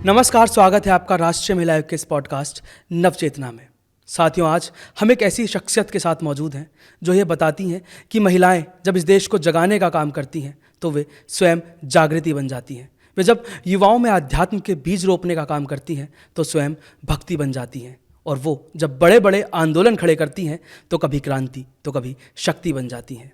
नमस्कार, स्वागत है आपका राष्ट्रीय महिला आयोग के इस पॉडकास्ट नवचेतना में। साथियों, आज हम एक ऐसी शख्सियत के साथ मौजूद हैं जो ये बताती हैं कि महिलाएं जब इस देश को जगाने का काम करती हैं तो वे स्वयं जागृति बन जाती हैं। वे जब युवाओं में अध्यात्म के बीज रोपने का काम करती हैं तो स्वयं भक्ति बन जाती हैं। और वो जब बड़े बड़े आंदोलन खड़े करती हैं तो कभी क्रांति तो कभी शक्ति बन जाती हैं।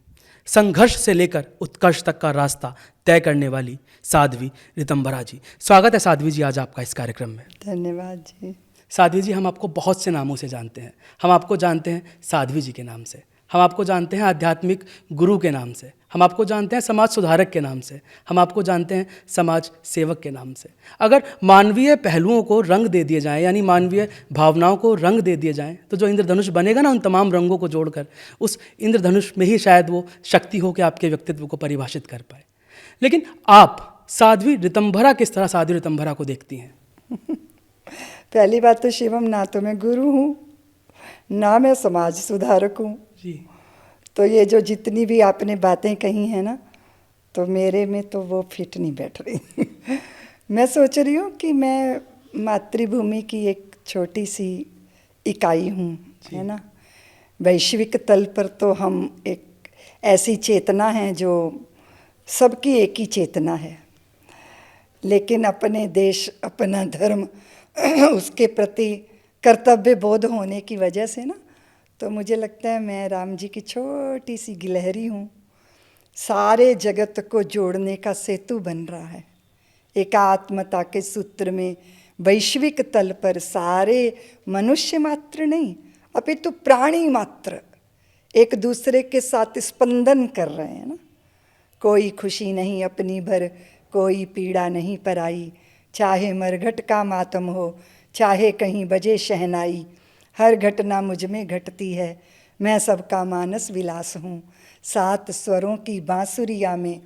संघर्ष से लेकर उत्कर्ष तक का रास्ता तय करने वाली साध्वी ऋतंभरा जी। स्वागत है साध्वी जी आज आपका इस कार्यक्रम में। धन्यवाद जी। साध्वी जी, हम आपको बहुत से नामों से जानते हैं। हम आपको जानते हैं साध्वी जी के नाम से, हम आपको जानते हैं आध्यात्मिक गुरु के नाम से, हम आपको जानते हैं समाज सुधारक के नाम से, हम आपको जानते हैं समाज सेवक के नाम से। अगर मानवीय पहलुओं को रंग दे दिए जाएं, यानी मानवीय भावनाओं को रंग दे दिए जाएं, तो जो इंद्रधनुष बनेगा ना, उन तमाम रंगों को जोड़कर, उस इंद्रधनुष में ही शायद वो शक्ति हो कि आपके व्यक्तित्व को परिभाषित कर पाए। लेकिन आप साध्वी ऋतंभरा किस तरह साध्वी ऋतंभरा को देखती हैं? पहली बात तो शिवम, ना तो मैं गुरु हूँ ना मैं समाज सुधारक हूँ जी। तो ये जो जितनी भी आपने बातें कही हैं ना, तो मेरे में तो वो फिट नहीं बैठ रही। मैं सोच रही हूँ कि मैं मातृभूमि की एक छोटी सी इकाई हूँ, है ना। वैश्विक तल पर तो हम एक ऐसी चेतना है जो सबकी एक ही चेतना है, लेकिन अपने देश, अपना धर्म, उसके प्रति कर्तव्य बोध होने की वजह से ना, तो मुझे लगता है मैं राम जी की छोटी सी गिलहरी हूँ। सारे जगत को जोड़ने का सेतु बन रहा है। एकात्मता के सूत्र में वैश्विक तल पर सारे मनुष्य मात्र नहीं, अपितु प्राणी मात्र एक दूसरे के साथ स्पंदन कर रहे हैं ना। कोई खुशी नहीं अपनी भर, कोई पीड़ा नहीं पराई। चाहे मरघट का मातम हो, चाहे कहीं बजे शहनाई। हर घटना मुझ में घटती है, मैं सबका मानस विलास हूँ। सात स्वरों की बांसुरिया में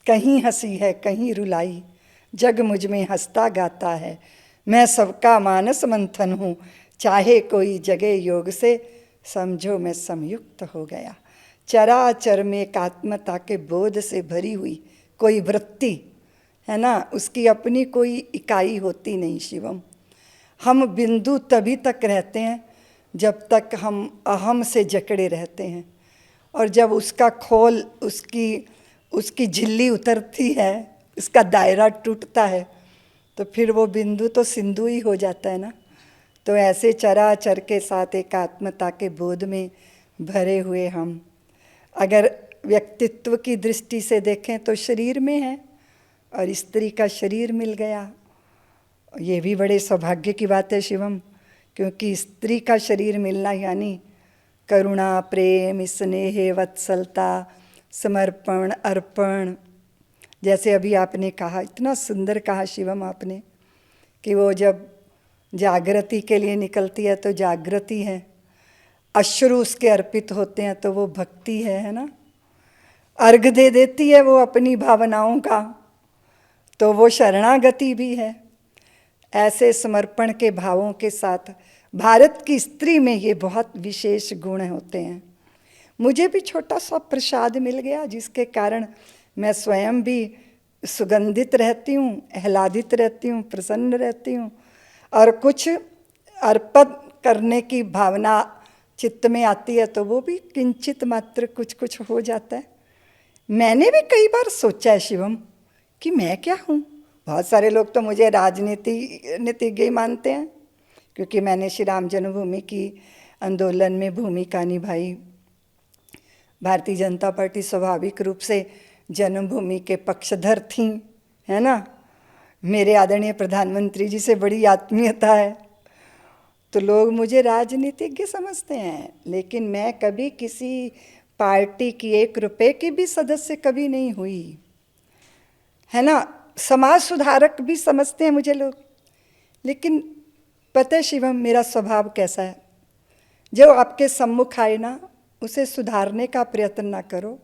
कहीं हंसी है कहीं रुलाई। जग मुझ में हंसता गाता है, मैं सबका मानस मंथन हूँ। चाहे कोई जगे योग से, समझो मैं संयुक्त हो गया। चराचर में एकात्मता के बोध से भरी हुई कोई वृत्ति है ना, उसकी अपनी कोई इकाई होती नहीं शिवम। हम बिंदु तभी तक रहते हैं जब तक हम अहम से जकड़े रहते हैं, और जब उसका खोल, उसकी झिल्ली उतरती है, उसका दायरा टूटता है, तो फिर वो बिंदु तो सिंधु ही हो जाता है ना। तो ऐसे चराचर के साथ एकात्मता के बोध में भरे हुए हम, अगर व्यक्तित्व की दृष्टि से देखें तो शरीर में है, और स्त्री का शरीर मिल गया। ये भी बड़े सौभाग्य की बात है शिवम, क्योंकि स्त्री का शरीर मिलना यानी करुणा, प्रेम, स्नेह, वत्सलता, समर्पण, अर्पण। जैसे अभी आपने कहा, इतना सुंदर कहा शिवम आपने, कि वो जब जागृति के लिए निकलती है तो जागृति है, अश्रु उसके अर्पित होते हैं तो वो भक्ति है ना। अर्घ दे देती है वो अपनी भावनाओं का, तो वो शरणागति भी है। ऐसे समर्पण के भावों के साथ भारत की स्त्री में ये बहुत विशेष गुण होते हैं। मुझे भी छोटा सा प्रसाद मिल गया, जिसके कारण मैं स्वयं भी सुगंधित रहती हूँ, आह्लादित रहती हूँ, प्रसन्न रहती हूँ, और कुछ अर्पण करने की भावना चित्त में आती है तो वो भी किंचित मात्र कुछ कुछ हो जाता है। मैंने भी कई बार सोचा है शिवम कि मैं क्या हूँ। बहुत सारे लोग तो मुझे राजनीतिज्ञ ही मानते हैं, क्योंकि मैंने श्री राम जन्मभूमि की आंदोलन में भूमिका निभाई। भारतीय जनता पार्टी स्वाभाविक रूप से जन्मभूमि के पक्षधर थी, है ना। मेरे आदरणीय प्रधानमंत्री जी से बड़ी आत्मीयता है, तो लोग मुझे राजनीतिज्ञ समझते हैं। लेकिन मैं कभी किसी पार्टी की 1 रुपए की भी सदस्य कभी नहीं हुई, है ना। समाज सुधारक भी समझते हैं मुझे लोग, लेकिन पता है शिवम मेरा स्वभाव कैसा है। जो आपके सम्मुख आए ना, उसे सुधारने का प्रयत्न ना करो।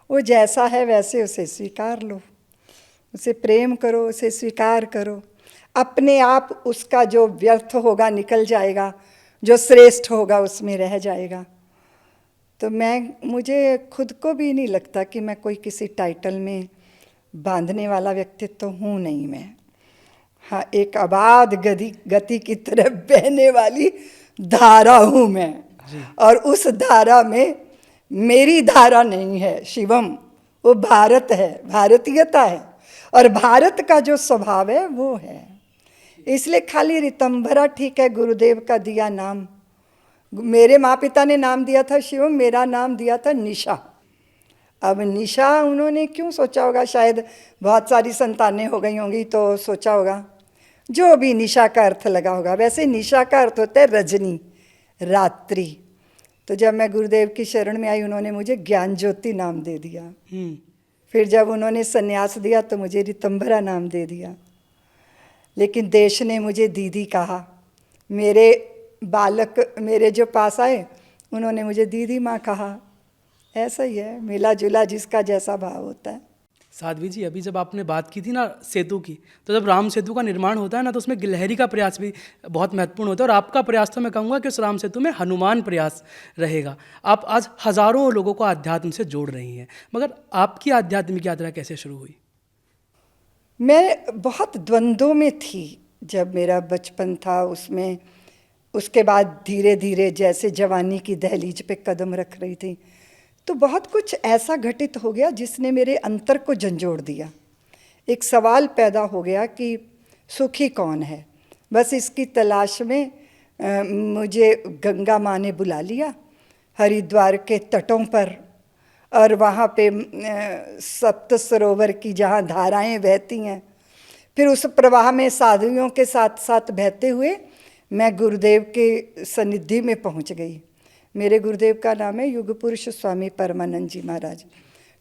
वो जैसा है वैसे उसे स्वीकार लो, उसे प्रेम करो, उसे स्वीकार करो। अपने आप उसका जो व्यर्थ होगा निकल जाएगा, जो श्रेष्ठ होगा उसमें रह जाएगा। तो मुझे खुद को भी नहीं लगता कि मैं कोई किसी टाइटल में बांधने वाला व्यक्तित्व तो हूँ नहीं मैं। हाँ, एक अबाध गति की तरफ बहने वाली धारा हूँ मैं। और उस धारा में मेरी धारा नहीं है शिवम, वो भारत है, भारतीयता है, और भारत का जो स्वभाव है वो है। इसलिए खाली ऋतंभरा ठीक है, गुरुदेव का दिया नाम। मेरे माँ पिता ने नाम दिया था शिवम, मेरा नाम दिया था निशा। अब निशा उन्होंने क्यों सोचा होगा, शायद बहुत सारी संतानें हो गई होंगी तो सोचा होगा, जो भी निशा का अर्थ लगा होगा। वैसे निशा का अर्थ होता है रजनी, रात्रि। तो जब मैं गुरुदेव की शरण में आई, उन्होंने मुझे ज्ञान ज्योति नाम दे दिया। फिर जब उन्होंने संन्यास दिया तो मुझे ऋतंभरा नाम दे दिया। लेकिन देश ने मुझे दीदी कहा। मेरे बालक मेरे जो पास आए, उन्होंने मुझे दीदी माँ कहा। ऐसा ही है, मिला जुला जिसका जैसा भाव होता है। साध्वी जी, अभी जब आपने बात की थी ना सेतु की, तो जब राम सेतु का निर्माण होता है ना, तो उसमें गिलहरी का प्रयास भी बहुत महत्वपूर्ण होता है। और आपका प्रयास तो मैं कहूँगा कि उस राम सेतु में हनुमान प्रयास रहेगा। आप आज हजारों लोगों को आध्यात्म से जोड़ रही हैं, मगर आपकी आध्यात्मिक यात्रा कैसे शुरू हुई? मैं बहुत द्वंद्वों में थी जब मेरा बचपन था, उसमें उसके बाद धीरे धीरे जैसे जवानी की दहलीज पे कदम रख रही थी, तो बहुत कुछ ऐसा घटित हो गया जिसने मेरे अंतर को झंझोड़ दिया। एक सवाल पैदा हो गया कि सुखी कौन है। बस इसकी तलाश में मुझे गंगा माँ ने बुला लिया हरिद्वार के तटों पर, और वहाँ पे सप्त सरोवर की जहाँ धाराएं बहती हैं, फिर उस प्रवाह में साधुओं के साथ साथ बहते हुए मैं गुरुदेव के सन्निधि में पहुँच गई। मेरे गुरुदेव का नाम है युग पुरुष स्वामी परमानंद जी महाराज।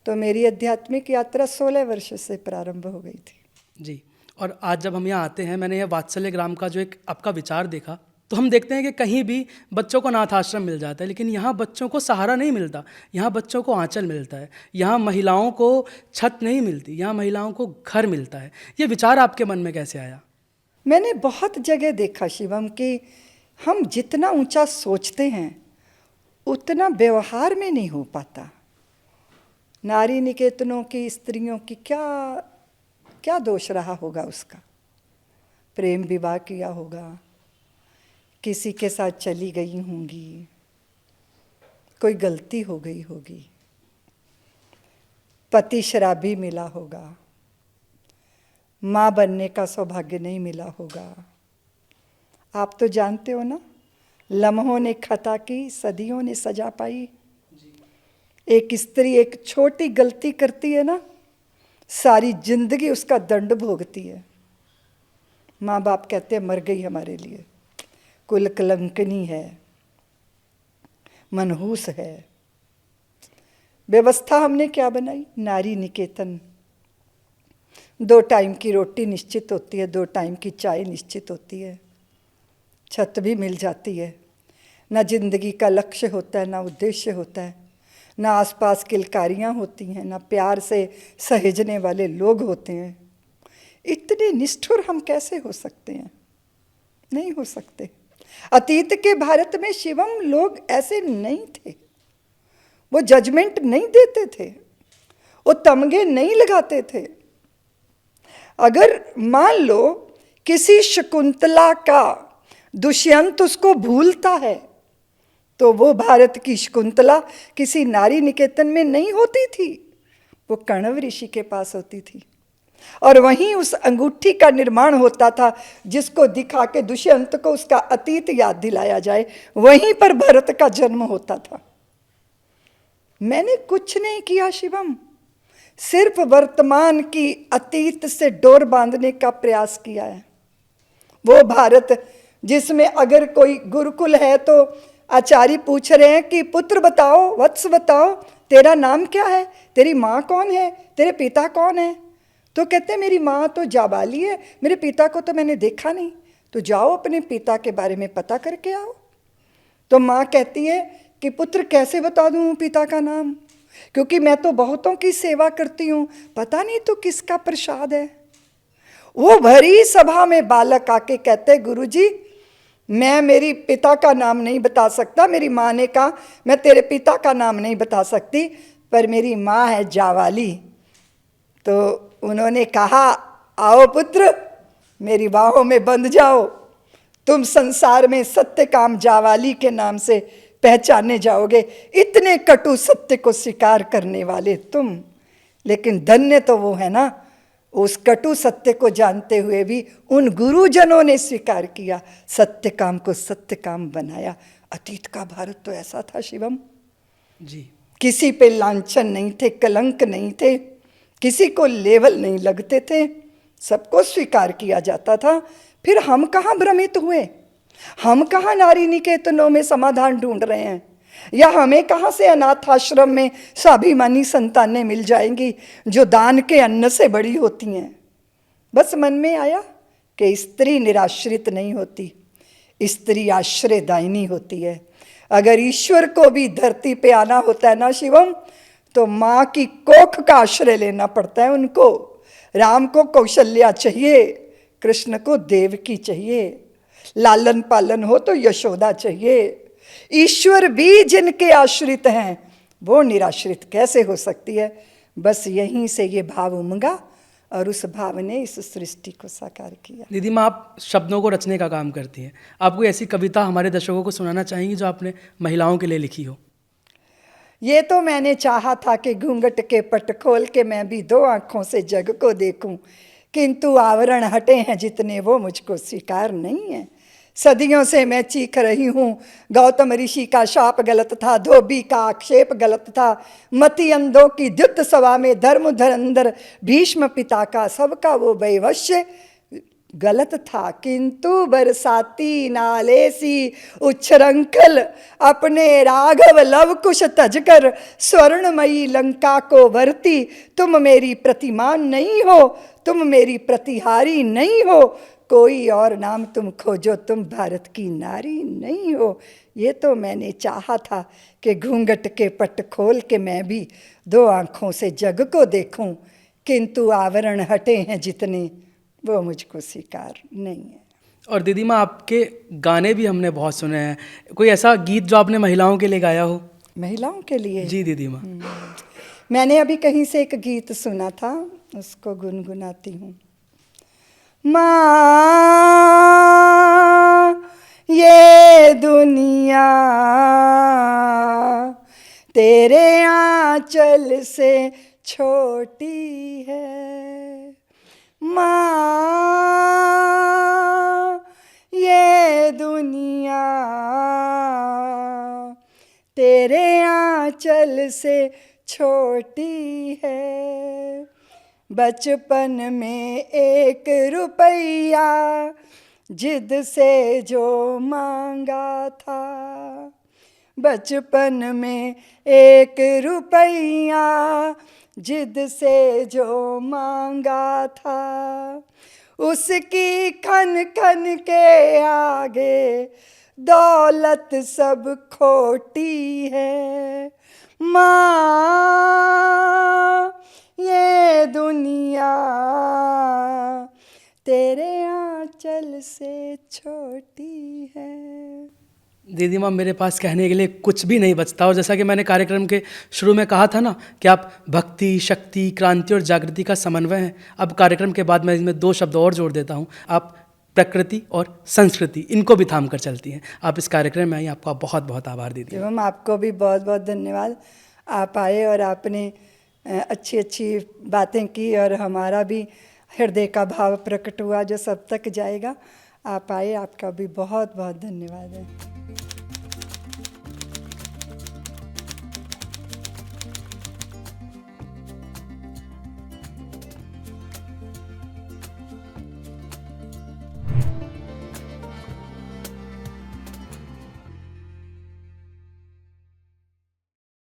तो मेरी आध्यात्मिक यात्रा 16 वर्ष से प्रारंभ हो गई थी। जी, और आज जब हम यहाँ आते हैं, मैंने यह वात्सल्य ग्राम का जो एक आपका विचार देखा, तो हम देखते हैं कि कहीं भी बच्चों को अनाथ आश्रम मिल जाता है, लेकिन यहाँ बच्चों को सहारा नहीं मिलता। यहाँ बच्चों को आंचल मिलता है, यहाँ महिलाओं को छत नहीं मिलती, यहाँ महिलाओं को घर मिलता है। ये विचार आपके मन में कैसे आया? मैंने बहुत जगह देखा शिवम कि हम जितना ऊंचा सोचते हैं उतना व्यवहार में नहीं हो पाता। नारी निकेतनों की स्त्रियों की क्या दोष रहा होगा उसका? प्रेम विवाह किया होगा, किसी के साथ चली गई होंगी, कोई गलती हो गई होगी, पति शराबी मिला होगा, माँ बनने का सौभाग्य नहीं मिला होगा। आप तो जानते हो ना, लम्हों ने खता की, सदियों ने सजा पाई। एक स्त्री एक छोटी गलती करती है ना, सारी जिंदगी उसका दंड भोगती है। माँ बाप कहते हैं मर गई हमारे लिए, कुल कलंकनी है, मनहूस है। व्यवस्था हमने क्या बनाई? नारी निकेतन। 2 टाइम की रोटी निश्चित होती है, 2 टाइम की चाय निश्चित होती है, छत भी मिल जाती है। ना जिंदगी का लक्ष्य होता है, ना उद्देश्य होता है, ना आसपास किलकारियाँ होती हैं, ना प्यार से सहेजने वाले लोग होते हैं। इतने निष्ठुर हम कैसे हो सकते हैं? नहीं हो सकते। अतीत के भारत में शिवम लोग ऐसे नहीं थे। वो जजमेंट नहीं देते थे, वो तमगे नहीं लगाते थे। अगर मान लो किसी शकुंतला का दुष्यंत उसको भूलता है, तो वो भारत की शकुंतला किसी नारी निकेतन में नहीं होती थी, वो कण्व ऋषि के पास होती थी। और वहीं उस अंगूठी का निर्माण होता था जिसको दिखा के दुष्यंत को उसका अतीत याद दिलाया जाए। वहीं पर भरत का जन्म होता था। मैंने कुछ नहीं किया शिवम, सिर्फ वर्तमान की अतीत से डोर बांधने का प्रयास किया है। वो भारत जिसमें अगर कोई गुरुकुल है तो आचार्य पूछ रहे हैं कि पुत्र बताओ, वत्स बताओ, तेरा नाम क्या है, तेरी माँ कौन है, तेरे पिता कौन है? तो कहते हैं मेरी माँ तो जाबाली है, मेरे पिता को तो मैंने देखा नहीं। तो जाओ अपने पिता के बारे में पता करके आओ। तो माँ कहती है कि पुत्र कैसे बता दूँ पिता का नाम, क्योंकि मैं तो बहुतों की सेवा करती हूँ, पता नहीं तो किसका प्रसाद है। वो भरी सभा में बालक आके कहते गुरुजी मैं मेरी पिता का नाम नहीं बता सकता। मेरी माँ ने कहा मैं तेरे पिता का नाम नहीं बता सकती, पर मेरी माँ है जावाली। तो उन्होंने कहा आओ पुत्र, मेरी बाहों में बंध जाओ। तुम संसार में सत्य काम जावाली के नाम से पहचाने जाओगे, इतने कटु सत्य को स्वीकार करने वाले तुम। लेकिन धन्य तो वो है ना, उस कटु सत्य को जानते हुए भी उन गुरुजनों ने स्वीकार किया, सत्य काम को सत्य काम बनाया। अतीत का भारत तो ऐसा था शिवम जी। किसी पे लांछन नहीं थे, कलंक नहीं थे, किसी को लेवल नहीं लगते थे, सबको स्वीकार किया जाता था। फिर हम कहाँ भ्रमित हुए, हम कहाँ नारी निकेतनों में समाधान ढूंढ रहे हैं, या हमें कहाँ से अनाथ आश्रम में स्वाभिमानी संतानें मिल जाएंगी जो दान के अन्न से बड़ी होती हैं। बस मन में आया कि स्त्री निराश्रित नहीं होती, स्त्री आश्रयदायिनी होती है। अगर ईश्वर को भी धरती पे आना होता है ना शिवम, तो माँ की कोख का आश्रय लेना पड़ता है उनको। राम को कौशल्या चाहिए, कृष्ण को देवकी चाहिए, लालन पालन हो तो यशोदा चाहिए। ईश्वर भी जिनके आश्रित हैं वो निराश्रित कैसे हो सकती है। बस यहीं से ये भाव उमंगा और उस भाव ने इस सृष्टि को साकार किया। दीदी माँ, आप शब्दों को रचने का काम करती हैं, आप कोई ऐसी कविता हमारे दर्शकों को सुनाना चाहेंगी जो आपने महिलाओं के लिए लिखी हो? ये तो मैंने चाहा था कि घूंघट के पट खोल के मैं भी दो आँखों से जग को देखूं, किंतु आवरण हटे हैं जितने वो मुझको स्वीकार नहीं है। सदियों से मैं चीख रही हूँ, गौतम ऋषि का शाप गलत था, धोबी का आक्षेप गलत था, मति अंधों की द्युत सभा में धर्म धुरंधर भीष्म पिता का सबका वो वैवश्य गलत था। किंतु बरसाती नालेसी उच्छृंखल अपने राघव लव कुश तजकर स्वर्णमयी लंका को भरती, तुम मेरी प्रतिमान नहीं हो, तुम मेरी प्रतिहारी नहीं हो, कोई और नाम तुम खोजो, तुम भारत की नारी नहीं हो। ये तो मैंने चाहा था कि घूंघट के पट खोल के मैं भी दो आँखों से जग को देखूं, किंतु आवरण हटे हैं जितने वो मुझको स्वीकार नहीं है। और दीदी माँ, आपके गाने भी हमने बहुत सुने हैं, कोई ऐसा गीत जो आपने महिलाओं के लिए गाया हो? महिलाओं के लिए? जी दीदी माँ। मैंने अभी कहीं से एक गीत सुना था, उसको गुनगुनाती हूँ। माँ ये दुनिया तेरे आंचल से छोटी है, माँ ये दुनिया तेरे आंचल से छोटी है। बचपन में 1 रुपया जिद से जो मांगा था, बचपन में 1 रुपया जिद से जो मांगा था, उसकी खन खन के आगे दौलत सब खोटी है। माँ ये दुनिया तेरे आंचल से छोटी है। दीदी माँ, मेरे पास कहने के लिए कुछ भी नहीं बचता, और जैसा कि मैंने कार्यक्रम के शुरू में कहा था ना कि आप भक्ति, शक्ति, क्रांति और जागृति का समन्वय हैं। अब कार्यक्रम के बाद मैं इसमें 2 शब्द और जोड़ देता हूँ, आप प्रकृति और संस्कृति, इनको भी थाम कर चलती हैं। आप इस कार्यक्रम में आई, आपका बहुत बहुत आभार दीदी। एवं आपको भी बहुत बहुत धन्यवाद। आप आए और आपने अच्छी अच्छी बातें की और हमारा भी हृदय का भाव प्रकट हुआ जो सब तक जाएगा। आप आए, आपका भी बहुत बहुत धन्यवाद है।